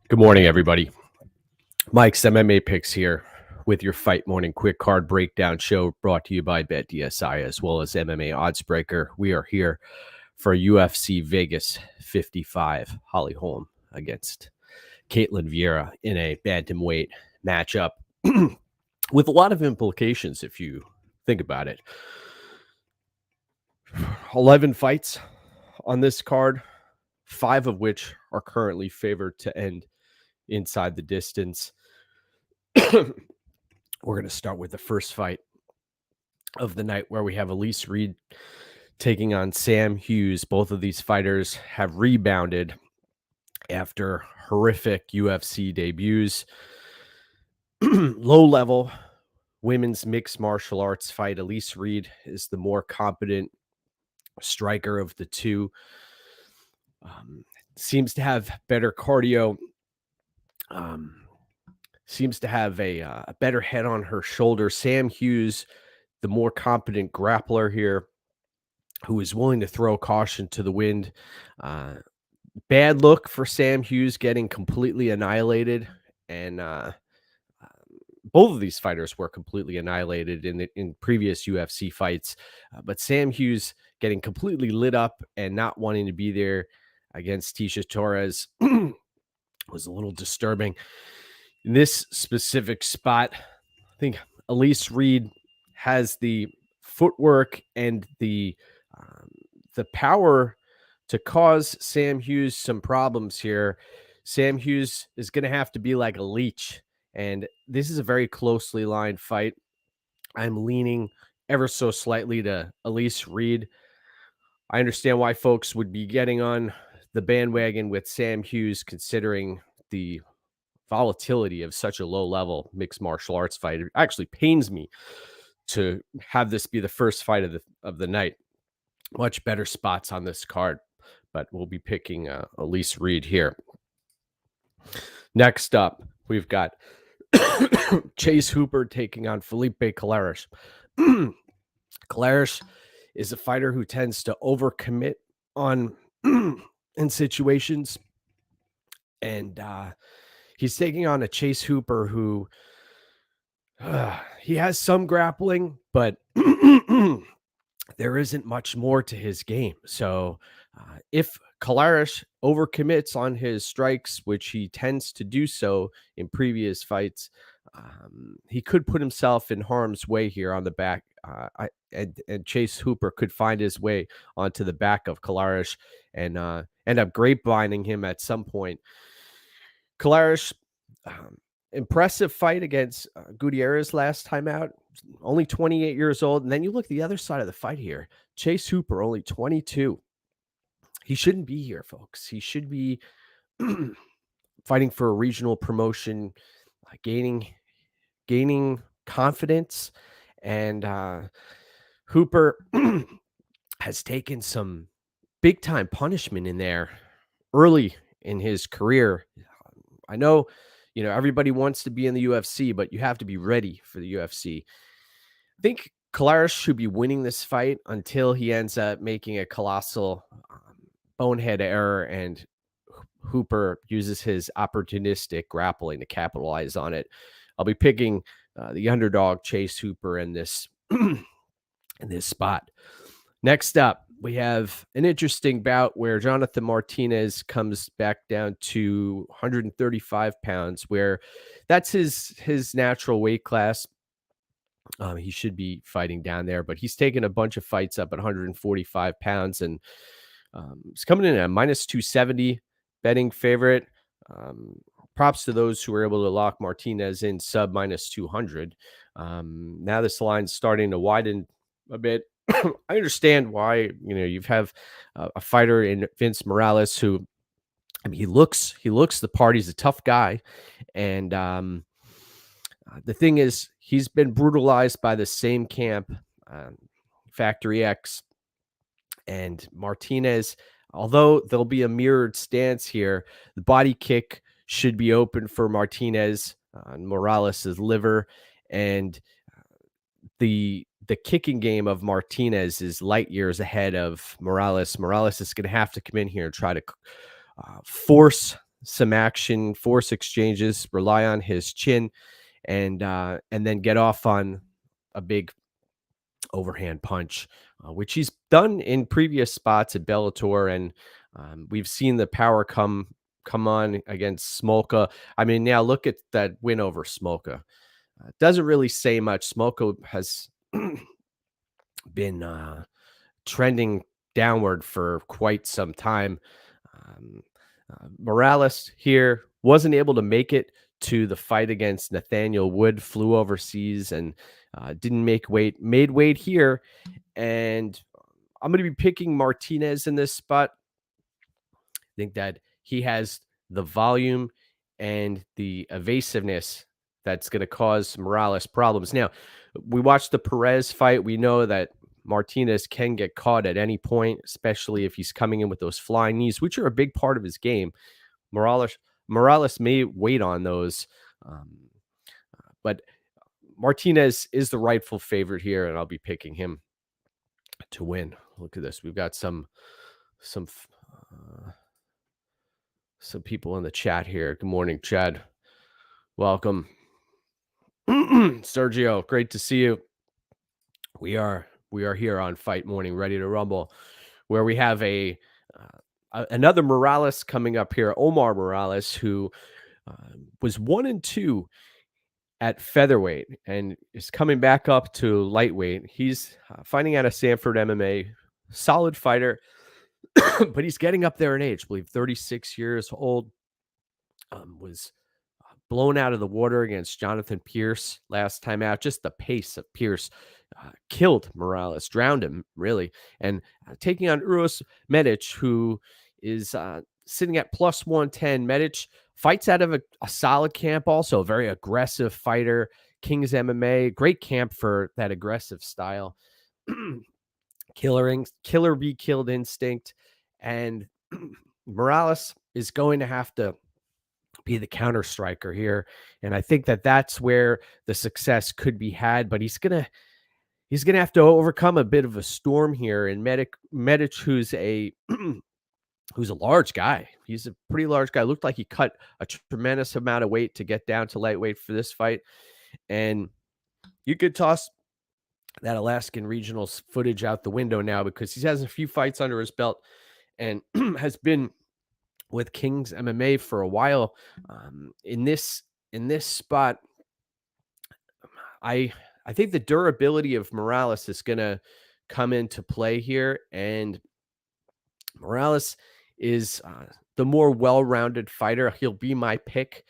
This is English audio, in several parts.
Good morning, everybody. Mike's MMA Picks here with your Fight Morning Quick Card Breakdown show brought to you by BetDSI as well as MMA Oddsbreaker. We are here for UFC Vegas 55. Holly Holm against Caitlin Vieira in a bantamweight matchup with a lot of implications if you think about it. 11 fights on this card, 5 of which are currently favored to end inside the distance. We're going to start with the first fight of the night where we have Elise Reed taking on Sam Hughes. Both of these fighters have rebounded after horrific UFC debuts. Low-level women's mixed martial arts fight. Elise Reed is the more competent striker of the two. Seems to have better cardio. Seems to have a better head on her shoulder. Sam Hughes, the more competent grappler here, who is willing to throw caution to the wind. Bad look for Sam Hughes getting completely annihilated, and both of these fighters were completely annihilated in previous UFC fights. But Sam Hughes getting completely lit up and not wanting to be there against Tecia Torres was a little disturbing. In this specific spot, I think Elise Reed has the footwork and the power to cause Sam Hughes some problems here. Sam Hughes is going to have to be like a leech, and this is a very closely lined fight. I'm leaning ever so slightly to Elise Reed. I understand why folks would be getting on the bandwagon with Sam Hughes, considering the volatility of such a low-level mixed martial arts fight. It actually pains me to have this be the first fight of the night. Much better spots on this card, but we'll be picking Elise Reed here. Next up, we've got Chase Hooper taking on Felipe-Colares. Colares is a fighter who tends to overcommit on in situations, and he's taking on a Chase Hooper who he has some grappling, but there isn't much more to his game. So if Colares overcommits on his strikes, which he tends to do so in previous fights, he could put himself in harm's way here on the back. And Chase Hooper could find his way onto the back of Colares and end up grapevining him at some point. Colares, impressive fight against Gutierrez last time out, only 28 years old. And then you look at the other side of the fight here. Chase Hooper, only 22. He shouldn't be here, folks. He should be fighting for a regional promotion, gaining confidence. And Hooper has taken some big-time punishment in there early in his career. I know, everybody wants to be in the UFC, but you have to be ready for the UFC. I think Colares should be winning this fight until he ends up making a colossal bonehead error, and Hooper uses his opportunistic grappling to capitalize on it. I'll be picking the underdog Chase Hooper in this in this spot. Next up, we have an interesting bout where Jonathan Martinez comes back down to 135 pounds, where that's his natural weight class. He should be fighting down there, but he's taken a bunch of fights up at 145 pounds, and he's coming in at minus 270 betting favorite. Props to those who were able to lock Martinez in sub minus 200. Now this line's starting to widen a bit. I understand why, you have a fighter in Vince Morales who I mean, he looks the part. He's a tough guy, and the thing is, he's been brutalized by the same camp, um, Factory X and Martinez. Although there'll be a mirrored stance here, the body kick should be open for Martinez on Morales' liver, and the kicking game of Martinez is light years ahead of Morales. Morales is going to have to come in here and try to force some action, force exchanges, rely on his chin, and then get off on a big overhand punch, which he's done in previous spots at Bellator, and we've seen the power come on against Smolka. I mean, now look at that win over Smolka. Doesn't really say much. Smolka has been trending downward for quite some time. Um, Morales here wasn't able to make it to the fight against Nathaniel Wood, flew overseas and didn't make weight, made weight here. And I'm going to be picking Martinez in this spot. I think that he has the volume and the evasiveness that's going to cause Morales problems. Now, we watched the Perez fight. We know that Martinez can get caught at any point, especially if he's coming in with those flying knees, which are a big part of his game. Morales may wait on those, but Martinez is the rightful favorite here, and I'll be picking him to win. Look at this. We've got some people in the chat here. Good morning, Chad. Welcome. Sergio, great to see you. We are here on Fight Morning, ready to rumble, where we have another Morales coming up here, Omar Morales, who was 1-2 at featherweight and is coming back up to lightweight. He's fighting out of Sanford MMA, solid fighter, but he's getting up there in age. I believe 36 years old. Was blown out of the water against Jonathan Pierce last time out. Just the pace of Pierce killed Morales, drowned him, really. And taking on Uros Medic, who is sitting at plus 110. Medic fights out of a solid camp, also a very aggressive fighter. King's MMA, great camp for that aggressive style. Killer be killed instinct. And Morales is going to have to be the counter striker here. And I think that that's where the success could be had, but he's going to have to overcome a bit of a storm here. And Medic, who's a large guy. He's a pretty large guy. Looked like he cut a tremendous amount of weight to get down to lightweight for this fight. And you could toss that Alaskan Regionals footage out the window now, because he has a few fights under his belt and has been with King's MMA for a while. In this spot, I think the durability of Morales is going to come into play here, and Morales is the more well-rounded fighter. He'll be my pick.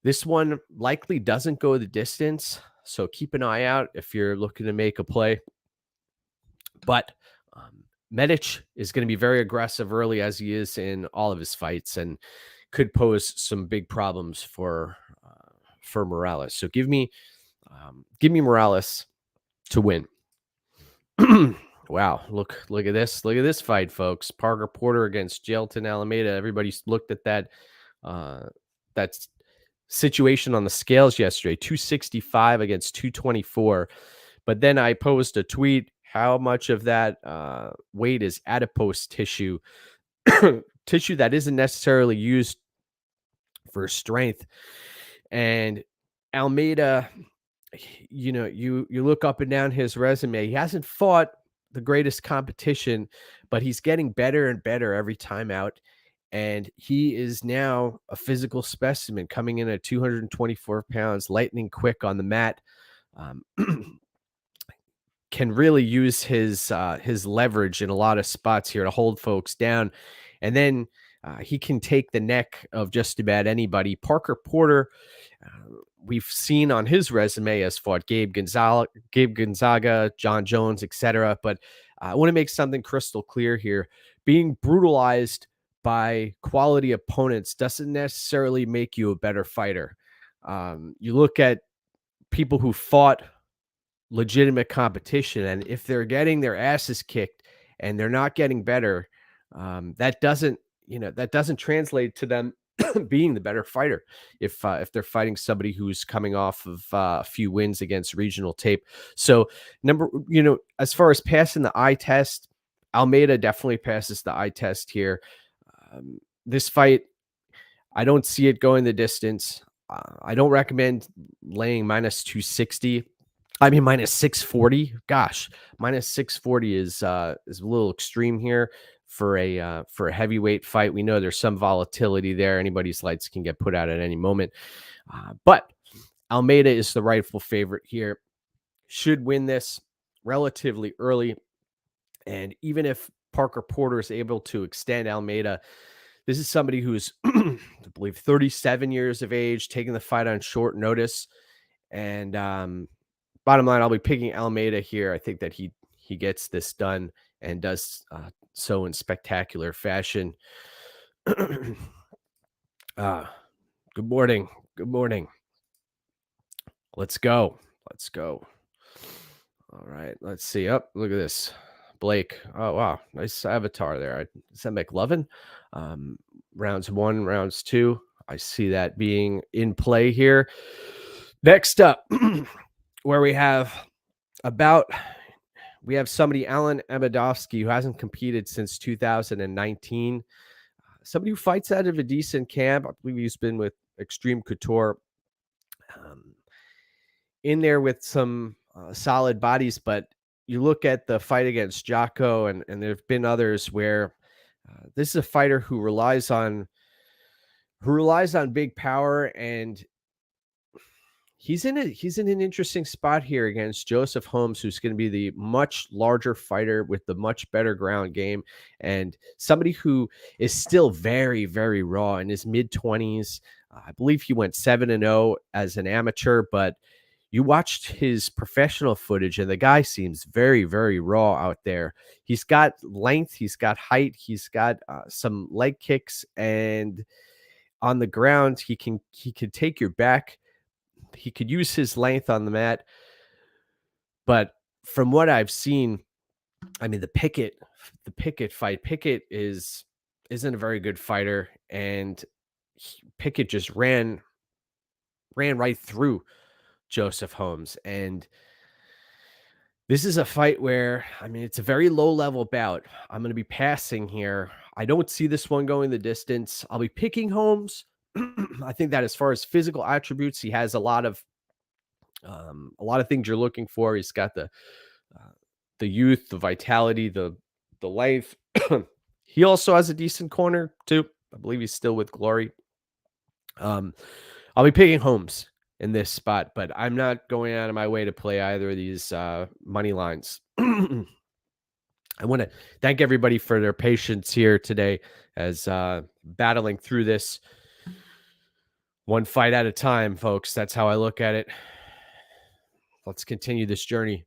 This one likely doesn't go the distance, so keep an eye out if you're looking to make a play. But Medic is going to be very aggressive early, as he is in all of his fights, and could pose some big problems for Morales. So give me Morales to win. Wow, look at this. Look at this fight, folks. Parker Porter against Jailton Almeida. Everybody's looked at that situation on the scales yesterday, 265 against 224. But then I posed a tweet, how much of that weight is adipose tissue, tissue that isn't necessarily used for strength. And Almeida, you look up and down his resume, he hasn't fought the greatest competition, but he's getting better and better every time out. And he is now a physical specimen, coming in at 224 pounds, lightning quick on the mat. Can really use his leverage in a lot of spots here to hold folks down. And then he can take the neck of just about anybody. Parker Porter, we've seen on his resume, has fought Gabe Gonzaga, John Jones, etc. But I want to make something crystal clear here. Being brutalized by quality opponents doesn't necessarily make you a better fighter. You look at people who fought legitimate competition, and if they're getting their asses kicked and they're not getting better, that doesn't translate to them being the better fighter if they're fighting somebody who's coming off of a few wins against regional tape. So as far as passing the eye test, Almeida definitely passes the eye test here. This fight, I don't see it going the distance. I don't recommend laying minus 260. I mean, minus 640. Gosh, minus 640 is a little extreme here for a heavyweight fight. We know there's some volatility there. Anybody's lights can get put out at any moment. But Almeida is the rightful favorite here. Should win this relatively early. And even if Parker Porter is able to extend Almeida, this is somebody who's, I believe, 37 years of age, taking the fight on short notice. And bottom line, I'll be picking Almeida here. I think that he gets this done and does so in spectacular fashion. Good morning. Good morning. Let's go. Let's go. All right. Let's see. Oh, look at this. Blake. Oh, wow. Nice avatar there. Is that McLovin? Rounds 1, rounds 2. I see that being in play here. Next up, where we have somebody, Holm-Amedovski, who hasn't competed since 2019. Somebody who fights out of a decent camp. I believe he's been with Extreme Couture. In there with some solid bodies, but you look at the fight against Jocko, and there have been others where this is a fighter who relies on big power, and he's in an interesting spot here against Joseph Holmes, who's going to be the much larger fighter with the much better ground game, and somebody who is still very, very raw in his mid-20s. I believe he went 7-0 as an amateur, but you watched his professional footage, and the guy seems very, very raw out there. He's got length, he's got height, he's got some leg kicks, and on the ground, he can take your back. He could use his length on the mat. But from what I've seen, I mean, the Pickett fight, Pickett isn't a very good fighter, and Pickett just ran right through Joseph Holmes. And this is a fight where, I mean, it's a very low level bout. I'm going to be passing here. I don't see this one going the distance. I'll be picking Holmes. I think that as far as physical attributes, he has a lot of things you're looking for. He's got the youth, the vitality, the length. He also has a decent corner too. I believe he's still with Glory. I'll be picking Holmes in this spot, but I'm not going out of my way to play either of these money lines. I want to thank everybody for their patience here today as battling through this one fight at a time, folks. That's how I look at it. Let's continue this journey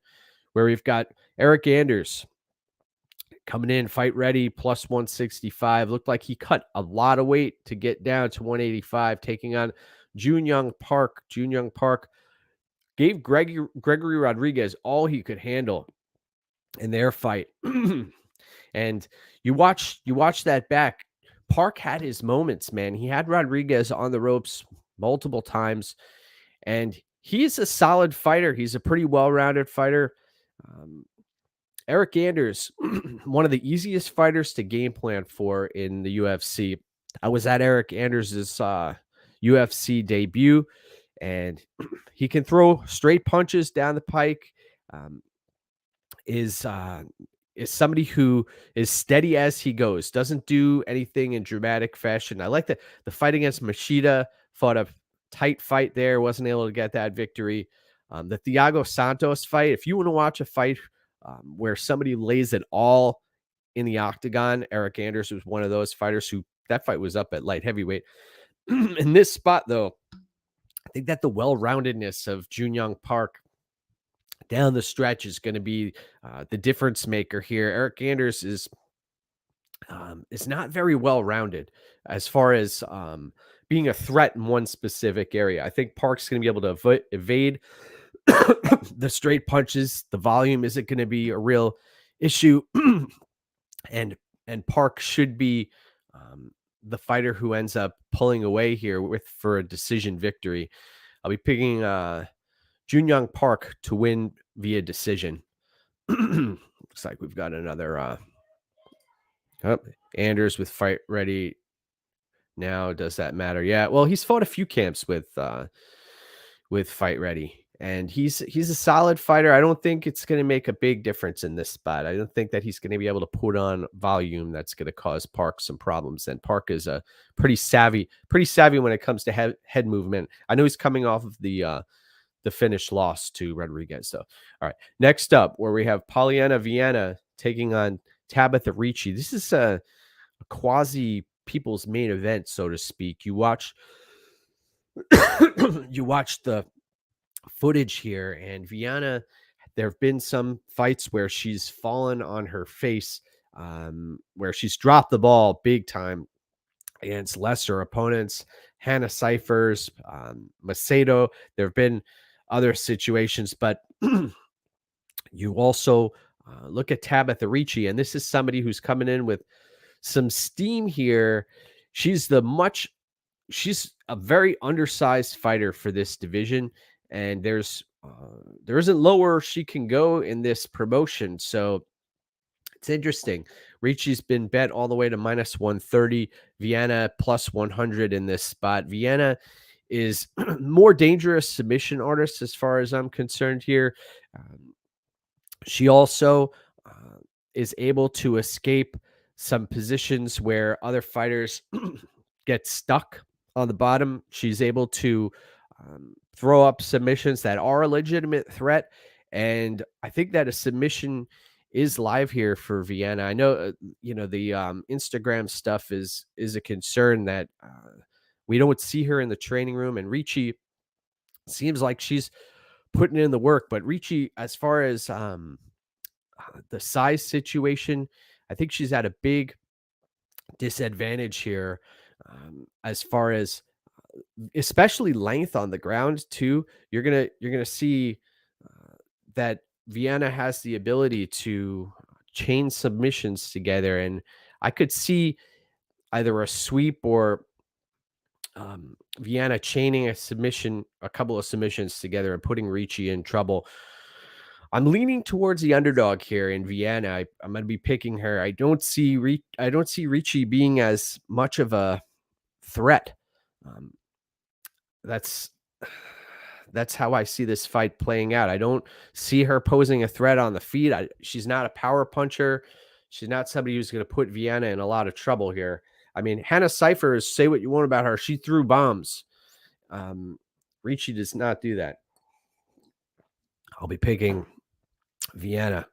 where we've got Eric Anders coming in, fight ready, plus 165. Looked like he cut a lot of weight to get down to 185, taking on Jun Young Park. Jun Young Park gave Gregory Rodriguez all he could handle in their fight. And you watch that back. Park had his moments, man. He had Rodriguez on the ropes multiple times, and he's a solid fighter. He's a pretty well-rounded fighter. Eric Anders, one of the easiest fighters to game plan for in the UFC. I was at Eric Anders' UFC debut, and he can throw straight punches down the pike. Is somebody who is steady as he goes, doesn't do anything in dramatic fashion. I like the fight against Machida, fought a tight fight there, wasn't able to get that victory. The Thiago Santos fight, if you want to watch a fight where somebody lays it all in the octagon, Eric Anders was one of those fighters who that fight was up at light heavyweight. In this spot, though, I think that the well-roundedness of Jun Young Park down the stretch is going to be the difference maker here. Eric Anders is is not very well rounded as far as being a threat in one specific area. I think Park's going to be able to evade the straight punches. The volume isn't going to be a real issue, and Park should be the fighter who ends up pulling away here for a decision victory. I'll be picking Junyoung Park to win via decision. Looks like we've got another Anders with fight ready now. Does that matter? Yeah. Well, he's fought a few camps with fight ready, and he's a solid fighter. I don't think it's going to make a big difference in this spot. I don't think that he's going to be able to put on volume that's going to cause Park some problems. And Park is a pretty savvy when it comes to head movement. I know he's coming off of the finish loss to Rodriguez. So, all right. Next up, where we have Polyana Viana taking on Tabitha Ricci. This is a quasi people's main event, so to speak. You watch the footage here, and Viana, there have been some fights where she's fallen on her face, where she's dropped the ball big time against lesser opponents. Hannah Cyphers, Macedo. There have been other situations, but you also look at Tabitha Ricci, and this is somebody who's coming in with some steam here. She's a very undersized fighter for this division, and there isn't lower she can go in this promotion. So it's interesting. Ricci's been bet all the way to -130, Viana +100 in this spot. Viana is more dangerous submission artist as far as I'm concerned here. She also is able to escape some positions where other fighters get stuck on the bottom. She's able to throw up submissions that are a legitimate threat. And I think that a submission is live here for Viana. I know, the Instagram stuff is a concern that we don't see her in the training room. And Ricci seems like she's putting in the work. But Ricci, as far as the size situation, I think she's at a big disadvantage here, as far as especially length on the ground too. You're gonna see that Viana has the ability to chain submissions together, and I could see either a sweep or Viana chaining a couple of submissions together and putting Ricci in trouble. I'm leaning towards the underdog here in Viana. I'm going to be picking her. I don't see Ricci being as much of a threat. That's how I see this fight playing out. I don't see her posing a threat on the feet. She's not a power puncher. She's not somebody who's going to put Viana in a lot of trouble here. I mean, Hannah Cyphers, say what you want about her. She threw bombs. Ricci does not do that. I'll be picking Viana.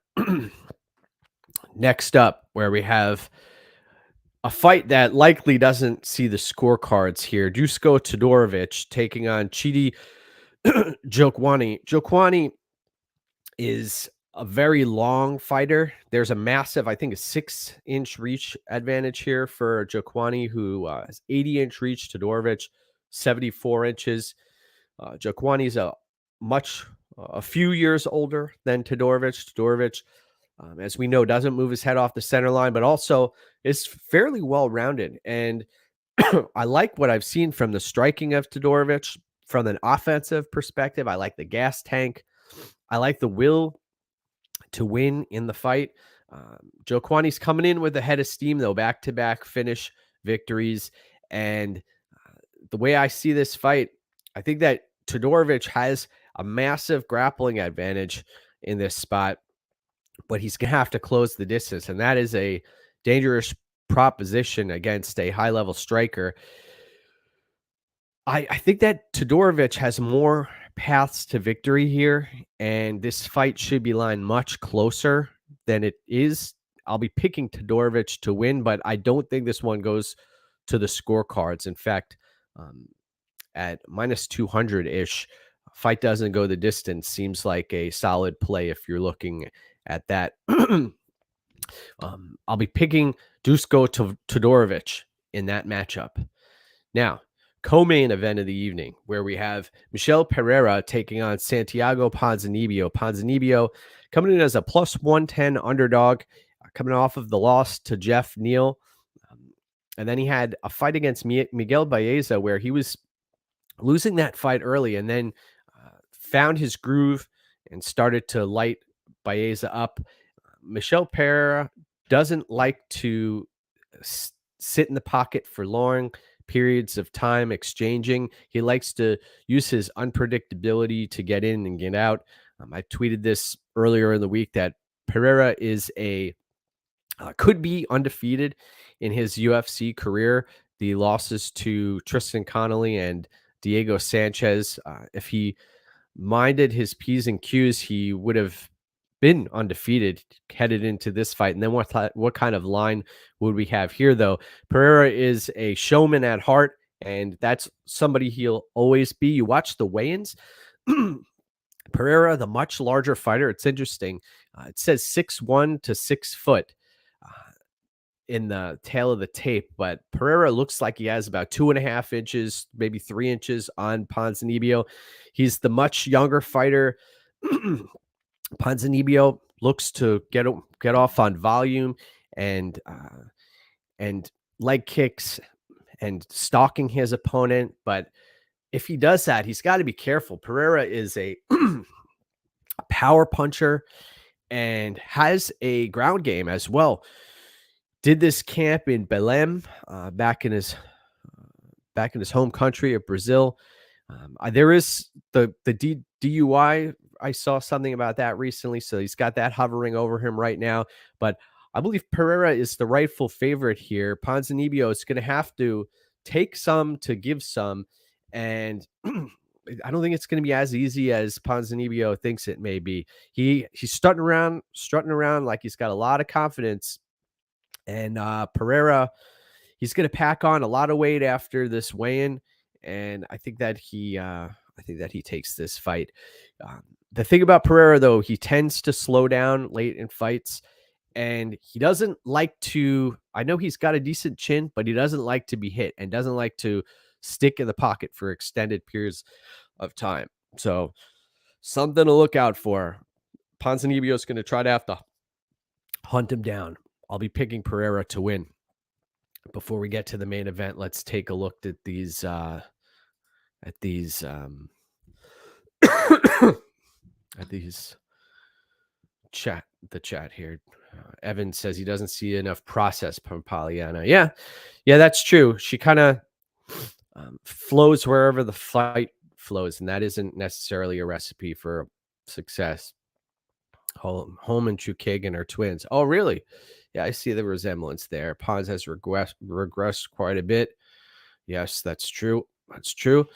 Next up, where we have a fight that likely doesn't see the scorecards here. Njokuani-Todorovic taking on Chidi Njokuani. Njokuani is a very long fighter. There's a massive, I think, a 6-inch reach advantage here for Njokuani, who has 80-inch reach. Todorovic, 74 inches. Njokuani's a few years older than Todorovic. Todorovic, as we know, doesn't move his head off the center line, but also is fairly well-rounded. And I like what I've seen from the striking of Todorovic from an offensive perspective. I like the gas tank. I like the will to win in the fight. Njokuani's coming in with a head of steam, though, back-to-back finish victories. And the way I see this fight, I think that Todorovic has a massive grappling advantage in this spot, but he's going to have to close the distance, and that is a dangerous proposition against a high-level striker. I think that Todorovic has more paths to victory here, and this fight should be lined much closer than it is. I'll be picking Todorovic to win, but I don't think this one goes to the scorecards. In fact, at -200-ish, fight doesn't go the distance seems like a solid play if you're looking at that. I'll be picking Todorovic in that matchup. Now, co-main event of the evening, where we have Michel Pereira taking on Santiago Ponzinibbio. Ponzinibbio coming in as a plus 110 underdog, coming off of the loss to Jeff Neal. And then he had a fight against Miguel Baeza where he was losing that fight early and then found his groove and started to light Baeza up. Michel Pereira doesn't like to sit in the pocket for long periods of time exchanging. He likes to use his unpredictability to get in and get out. I tweeted this earlier in the week that Pereira is could be undefeated in his UFC career. The losses to Tristan Connolly and Diego Sanchez, if he minded his P's and Q's, he would have been undefeated headed into this fight. And then what kind of line would we have here, though? Pereira is a showman at heart, and that's somebody he'll always be. You watch the weigh-ins. Pereira, the much larger fighter, it's interesting. It says 6'1" to 6 foot in the tail of the tape, but Pereira looks like he has about 2.5 inches, maybe 3 inches on Ponzinibbio. He's the much younger fighter. Ponzinibbio looks to get off on volume and leg kicks and stalking his opponent. But if he does that, he's got to be careful. Pereira is a power puncher and has a ground game as well. Did this camp in Belém, back in his home country of Brazil. There is the DUI. I saw something about that recently, so he's got that hovering over him right now. But I believe Pereira is the rightful favorite here. Ponzinibbio is going to have to take some to give some, and I don't think it's going to be as easy as Ponzinibbio thinks it may be. He's strutting around like he's got a lot of confidence. And Pereira, he's going to pack on a lot of weight after this weigh-in, and I think that he takes this fight. The thing about Pereira, though, he tends to slow down late in fights, and he doesn't like to. I know he's got a decent chin, but he doesn't like to be hit and doesn't like to stick in the pocket for extended periods of time. So something to look out for. Ponzinibbio is going to try to have to hunt him down. I'll be picking Pereira to win. Before we get to the main event, let's take a look at these the chat here. Evan says he doesn't see enough process from Polyana. Yeah, that's true. She kind of flows wherever the fight flows, and that isn't necessarily a recipe for success. Holm and Chukagan are twins. Oh, really? Yeah, I see the resemblance there. Pons has regressed quite a bit. Yes, that's true. That's true.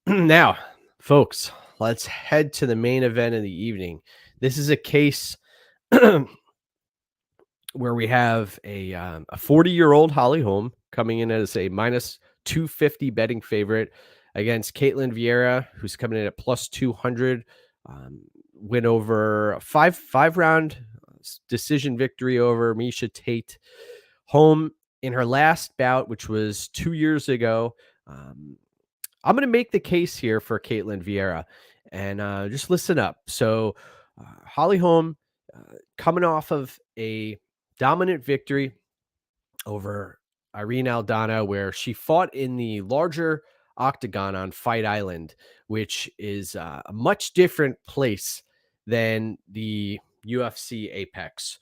Now, folks, let's head to the main event of the evening. This is a case where we have a 40-year-old Holly Holm coming in as a minus 250 betting favorite against Caitlin Vieira, who's coming in at plus 200. Win over a five-round decision victory over Miesha Tate. Holm in her last bout, which was 2 years ago. I'm going to make the case here for Caitlin Vieira, and just listen up. So Holly Holm coming off of a dominant victory over Irene Aldana, where she fought in the larger octagon on Fight Island, which is a much different place than the UFC Apex.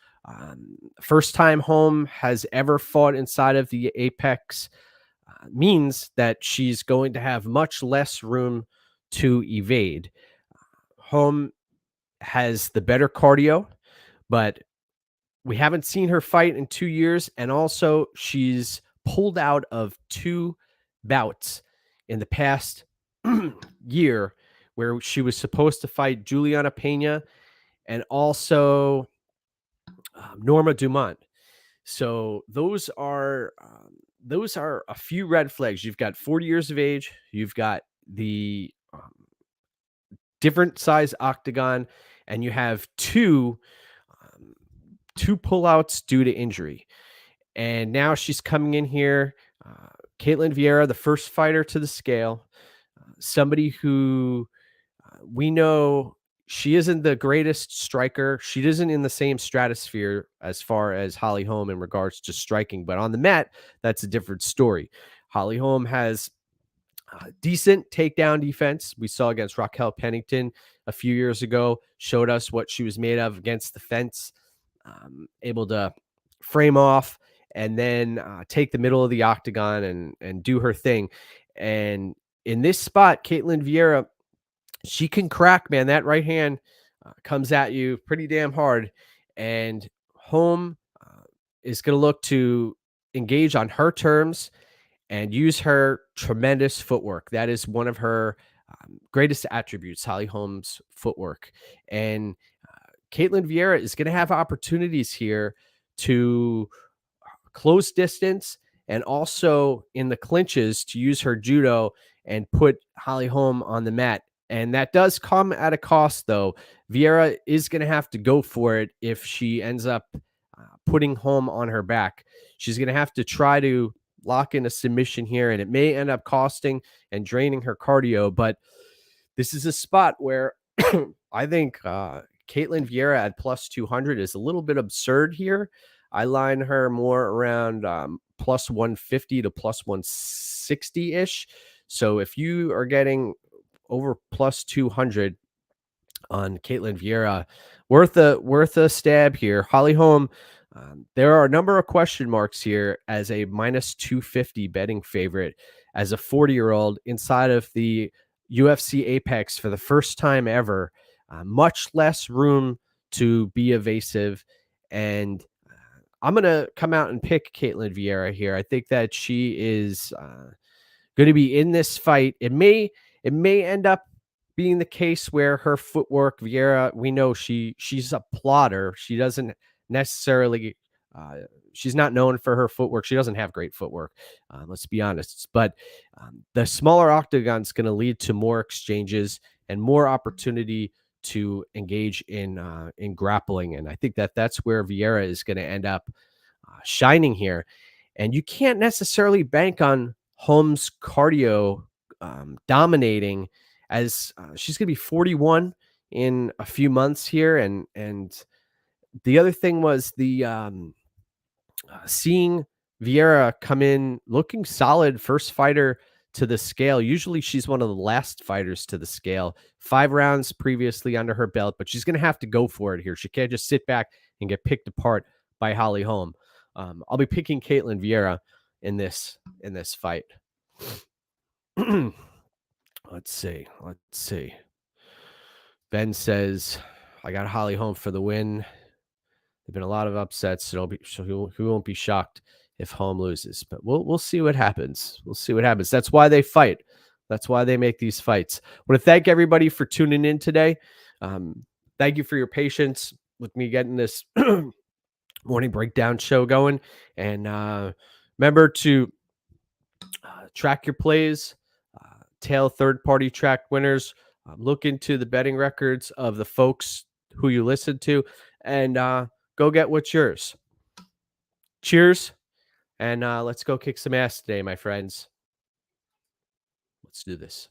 First time Holm has ever fought inside of the Apex means that she's going to have much less room to evade. Holm has the better cardio, but we haven't seen her fight in 2 years. And also she's pulled out of 2 bouts in the past year where she was supposed to fight Juliana Pena and also Norma Dumont. So those are a few red flags. You've got 40 years of age. You've got the different size octagon, and you have 2 2 pullouts due to injury. And now she's coming in here. Caitlin Vieira, the first fighter to the scale, somebody who we know she isn't the greatest striker. She isn't in the same stratosphere as far as Holly Holm in regards to striking, but on the mat, that's a different story. Holly Holm has decent takedown defense. We saw against Raquel Pennington a few years ago, showed us what she was made of against the fence, able to frame off and then take the middle of the octagon and do her thing. And in this spot, Caitlin Vieira, she can crack, man. That right hand comes at you pretty damn hard. And Holm is going to look to engage on her terms and use her tremendous footwork. That is one of her greatest attributes, Holly Holm's footwork. And Caitlin Vieira is going to have opportunities here to close distance and also in the clinches to use her judo and put Holly Holm on the mat. And that does come at a cost, though. Vieira is going to have to go for it if she ends up putting Holm on her back. She's going to have to try to lock in a submission here, and it may end up costing and draining her cardio. But this is a spot where I think Caitlin Vieira at plus 200 is a little bit absurd here. I line her more around plus 150 to plus 160-ish. So if you are getting over plus 200 on Caitlin Vieira, worth a stab here. Holly Holm, there are a number of question marks here as a minus 250 betting favorite, as a 40-year-old inside of the UFC Apex for the first time ever. Much less room to be evasive. And I'm going to come out and pick Caitlin Vieira here. I think that she is going to be in this fight. It may end up being the case where her footwork, Vieira, we know she's a plotter. She doesn't necessarily, she's not known for her footwork. She doesn't have great footwork. Let's be honest. But the smaller octagon is going to lead to more exchanges and more opportunity to engage in grappling. And I think that that's where Vieira is going to end up shining here. And you can't necessarily bank on Holm's cardio dominating, as she's going to be 41 in a few months here. And the other thing was the seeing Vieira come in looking solid, first fighter to the scale. Usually she's one of the last fighters to the scale. 5 rounds previously under her belt, but she's going to have to go for it here. She can't just sit back and get picked apart by Holly Holm. I'll be picking Caitlin Vieira in this fight. Let's see. Ben says, I got Holly Holm for the win. There've been a lot of upsets, so he won't be shocked if Holm loses. But we'll see what happens. That's why they fight. That's why they make these fights. I want to thank everybody for tuning in today. Thank you for your patience with me getting this morning breakdown show going. And remember to track your plays, tail third-party track winners. Look into the betting records of the folks who you listen to, and go get what's yours. Cheers, and let's go kick some ass today, my friends. Let's do this.